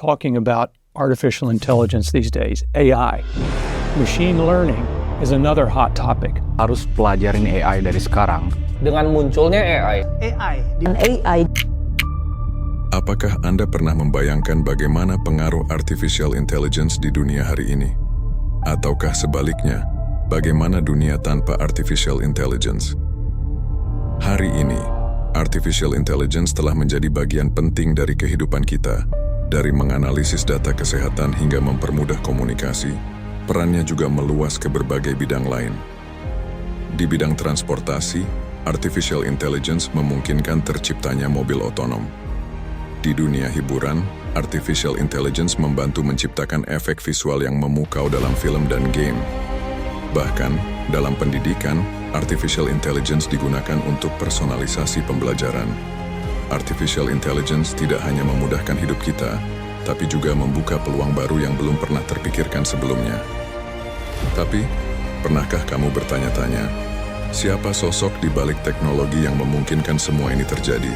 talking about artificial intelligence these days, AI. Machine learning is another hot topic. Harus pelajarin AI dari sekarang. Dengan munculnya AI. Apakah Anda pernah membayangkan bagaimana pengaruh artificial intelligence di dunia hari ini? Ataukah sebaliknya, bagaimana dunia tanpa artificial intelligence? Hari ini, artificial intelligence telah menjadi bagian penting dari kehidupan kita, dari menganalisis data kesehatan hingga mempermudah komunikasi. Perannya juga meluas ke berbagai bidang lain. Di bidang transportasi, artificial intelligence memungkinkan terciptanya mobil otonom. Di dunia hiburan, artificial intelligence membantu menciptakan efek visual yang memukau dalam film dan game. Bahkan, dalam pendidikan, artificial intelligence digunakan untuk personalisasi pembelajaran. Artificial intelligence tidak hanya memudahkan hidup kita, tapi juga membuka peluang baru yang belum pernah terpikirkan sebelumnya. Tapi, pernahkah kamu bertanya-tanya, siapa sosok di balik teknologi yang memungkinkan semua ini terjadi?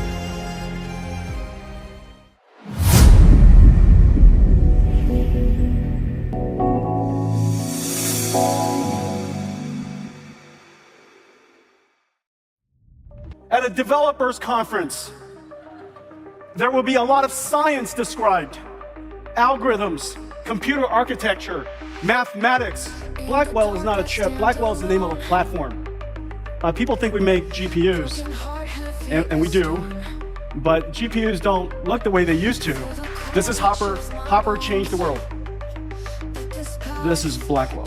At a developers conference, there will be a lot of science described. Algorithms, computer architecture, mathematics. Blackwell is not a chip. Blackwell is the name of a platform. People think we make GPUs, and we do, but GPUs don't look the way they used to. This is Hopper. Hopper changed the world. This is Blackwell.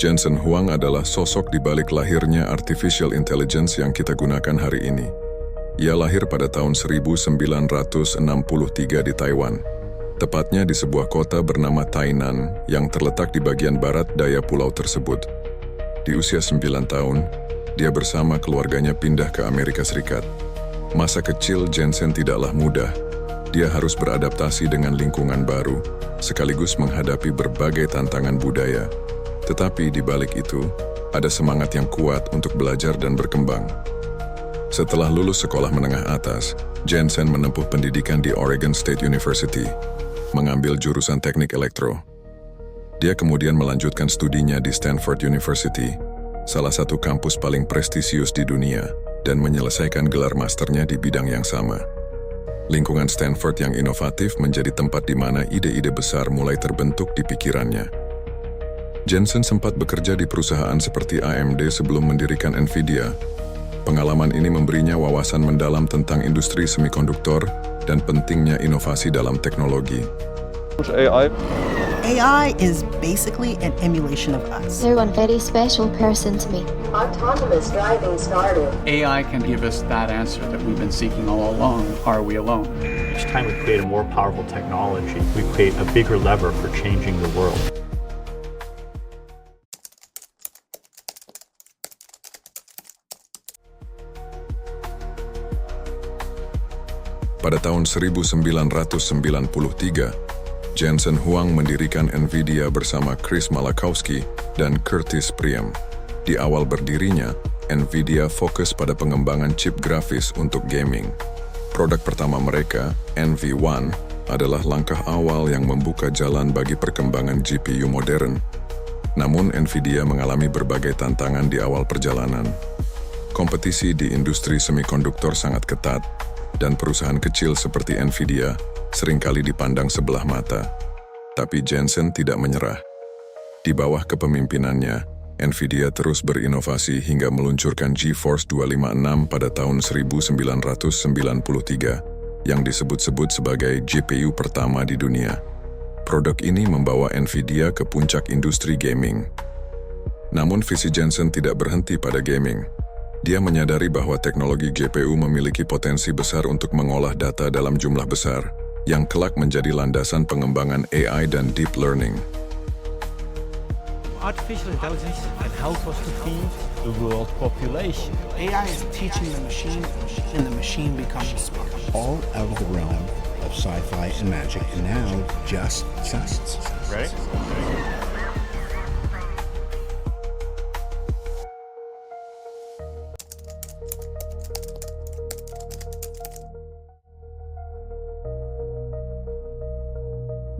Jensen Huang adalah sosok di balik lahirnya artificial intelligence yang kita gunakan hari ini. Ia lahir pada tahun 1963 di Taiwan, tepatnya di sebuah kota bernama Tainan yang terletak di bagian barat daya pulau tersebut. Di usia 9 tahun, dia bersama keluarganya pindah ke Amerika Serikat. Masa kecil Jensen tidaklah mudah. Dia harus beradaptasi dengan lingkungan baru, sekaligus menghadapi berbagai tantangan budaya. Tetapi di balik itu, ada semangat yang kuat untuk belajar dan berkembang. Setelah lulus sekolah menengah atas, Jensen menempuh pendidikan di Oregon State University, mengambil jurusan teknik elektro. Dia kemudian melanjutkan studinya di Stanford University, salah satu kampus paling prestisius di dunia, dan menyelesaikan gelar masternya di bidang yang sama. Lingkungan Stanford yang inovatif menjadi tempat di mana ide-ide besar mulai terbentuk di pikirannya. Jensen sempat bekerja di perusahaan seperti AMD sebelum mendirikan NVIDIA. Pengalaman ini memberinya wawasan mendalam tentang industri semikonduktor dan pentingnya inovasi dalam teknologi. AI is basically an emulation of us. They're one very special person to me. Autonomous driving started. AI can give us that answer that we've been seeking all along. Are we alone? Each time we create a more powerful technology, we create a bigger lever for changing the world. Pada tahun 1993, Jensen Huang mendirikan NVIDIA bersama Chris Malachowski dan Curtis Priem. Di awal berdirinya, NVIDIA fokus pada pengembangan chip grafis untuk gaming. Produk pertama mereka, NV1, adalah langkah awal yang membuka jalan bagi perkembangan GPU modern. Namun NVIDIA mengalami berbagai tantangan di awal perjalanan. Kompetisi di industri semikonduktor sangat ketat, dan perusahaan kecil seperti NVIDIA seringkali dipandang sebelah mata. Tapi Jensen tidak menyerah. Di bawah kepemimpinannya, NVIDIA terus berinovasi hingga meluncurkan GeForce 256 pada tahun 1993, yang disebut-sebut sebagai GPU pertama di dunia. Produk ini membawa NVIDIA ke puncak industri gaming. Namun visi Jensen tidak berhenti pada gaming. Dia menyadari bahwa teknologi GPU memiliki potensi besar untuk mengolah data dalam jumlah besar, yang kelak menjadi landasan pengembangan AI dan deep learning. Artificial intelligence can help us to feed the world population. AI is teaching the machine, and the machine becomes smart. All out of the realm of sci-fi and magic, and now just science. Ready?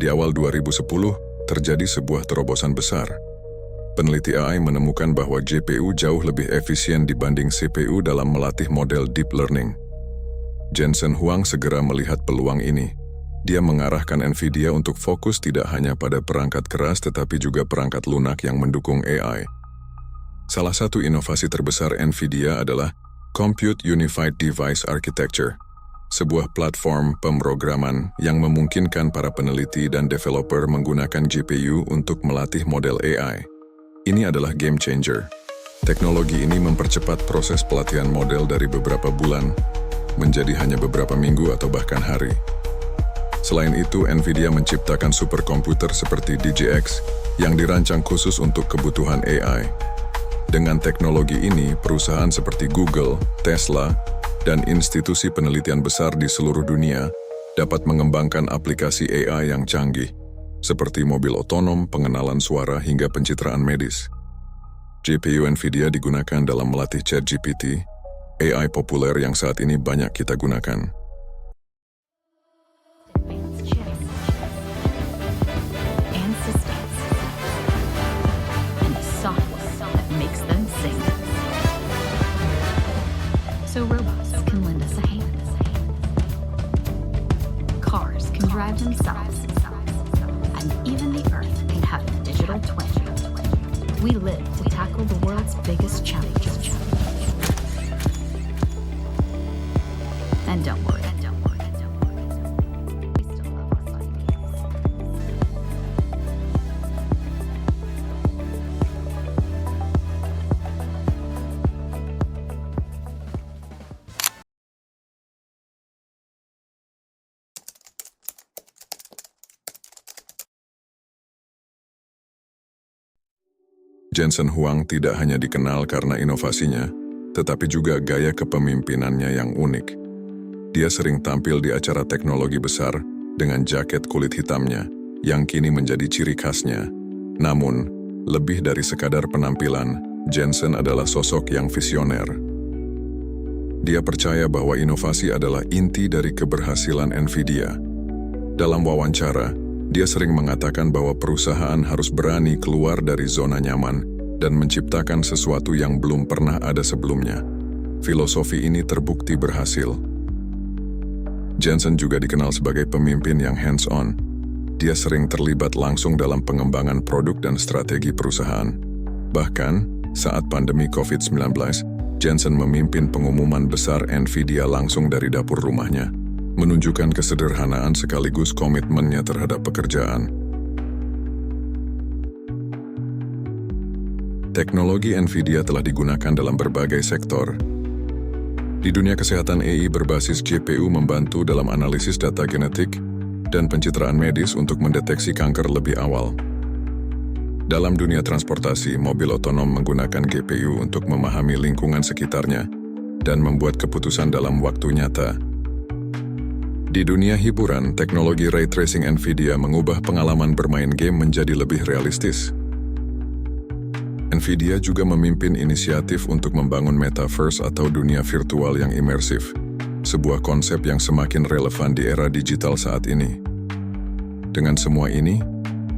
Di awal 2010, terjadi sebuah terobosan besar. Peneliti AI menemukan bahwa GPU jauh lebih efisien dibanding CPU dalam melatih model deep learning. Jensen Huang segera melihat peluang ini. Dia mengarahkan NVIDIA untuk fokus tidak hanya pada perangkat keras tetapi juga perangkat lunak yang mendukung AI. Salah satu inovasi terbesar NVIDIA adalah Compute Unified Device Architecture, sebuah platform pemrograman yang memungkinkan para peneliti dan developer menggunakan GPU untuk melatih model AI. Ini adalah game changer. Teknologi ini mempercepat proses pelatihan model dari beberapa bulan menjadi hanya beberapa minggu atau bahkan hari. Selain itu, NVIDIA menciptakan superkomputer seperti DGX yang dirancang khusus untuk kebutuhan AI. Dengan teknologi ini, perusahaan seperti Google, Tesla, dan institusi penelitian besar di seluruh dunia dapat mengembangkan aplikasi AI yang canggih, seperti mobil otonom, pengenalan suara, hingga pencitraan medis. GPU NVIDIA digunakan dalam melatih ChatGPT, AI populer yang saat ini banyak kita gunakan. So robots can lend us a hand. Cars can drive themselves. And even the Earth can have a digital twin. We live to tackle the world's biggest challenges. And don't worry. We still love our fun games. Jensen Huang tidak hanya dikenal karena inovasinya, tetapi juga gaya kepemimpinannya yang unik. Dia sering tampil di acara teknologi besar dengan jaket kulit hitamnya, yang kini menjadi ciri khasnya. Namun, lebih dari sekadar penampilan, Jensen adalah sosok yang visioner. Dia percaya bahwa inovasi adalah inti dari keberhasilan NVIDIA. Dalam wawancara, dia sering mengatakan bahwa perusahaan harus berani keluar dari zona nyaman dan menciptakan sesuatu yang belum pernah ada sebelumnya. Filosofi ini terbukti berhasil. Jensen juga dikenal sebagai pemimpin yang hands-on. Dia sering terlibat langsung dalam pengembangan produk dan strategi perusahaan. Bahkan, saat pandemi COVID-19, Jensen memimpin pengumuman besar NVIDIA langsung dari dapur rumahnya, menunjukkan kesederhanaan sekaligus komitmennya terhadap pekerjaan. Teknologi NVIDIA telah digunakan dalam berbagai sektor. Di dunia kesehatan, AI berbasis GPU membantu dalam analisis data genetik dan pencitraan medis untuk mendeteksi kanker lebih awal. Dalam dunia transportasi, mobil otonom menggunakan GPU untuk memahami lingkungan sekitarnya dan membuat keputusan dalam waktu nyata. Di dunia hiburan, teknologi ray tracing NVIDIA mengubah pengalaman bermain game menjadi lebih realistis. NVIDIA juga memimpin inisiatif untuk membangun metaverse atau dunia virtual yang imersif, sebuah konsep yang semakin relevan di era digital saat ini. Dengan semua ini,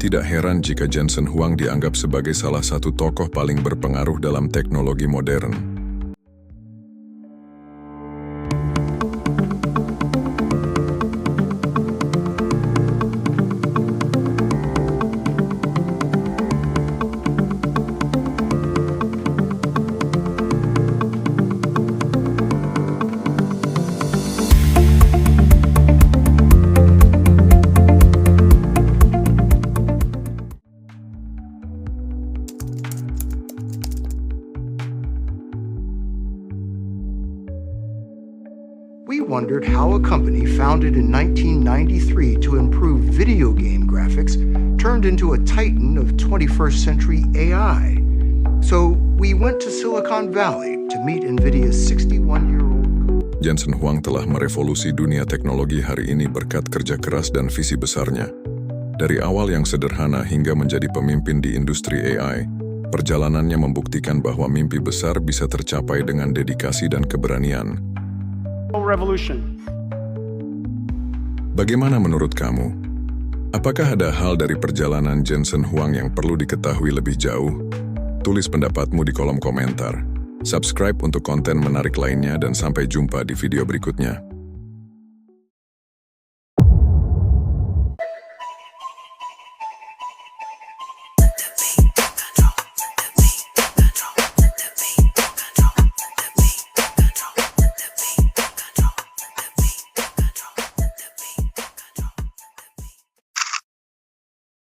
tidak heran jika Jensen Huang dianggap sebagai salah satu tokoh paling berpengaruh dalam teknologi modern. We wondered how a company founded in 1993 to improve video game graphics turned into a titan of 21st century AI. So we went to Silicon Valley to meet NVIDIA's 61-year-old. Jensen Huang telah merevolusi dunia teknologi hari ini berkat kerja keras dan visi besarnya. Dari awal yang sederhana hingga menjadi pemimpin di industri AI, perjalanannya membuktikan bahwa mimpi besar bisa tercapai dengan dedikasi dan keberanian. Revolution. Bagaimana menurut kamu? Apakah ada hal dari perjalanan Jensen Huang yang perlu diketahui lebih jauh? Tulis pendapatmu di kolom komentar. Subscribe untuk konten menarik lainnya dan sampai jumpa di video berikutnya.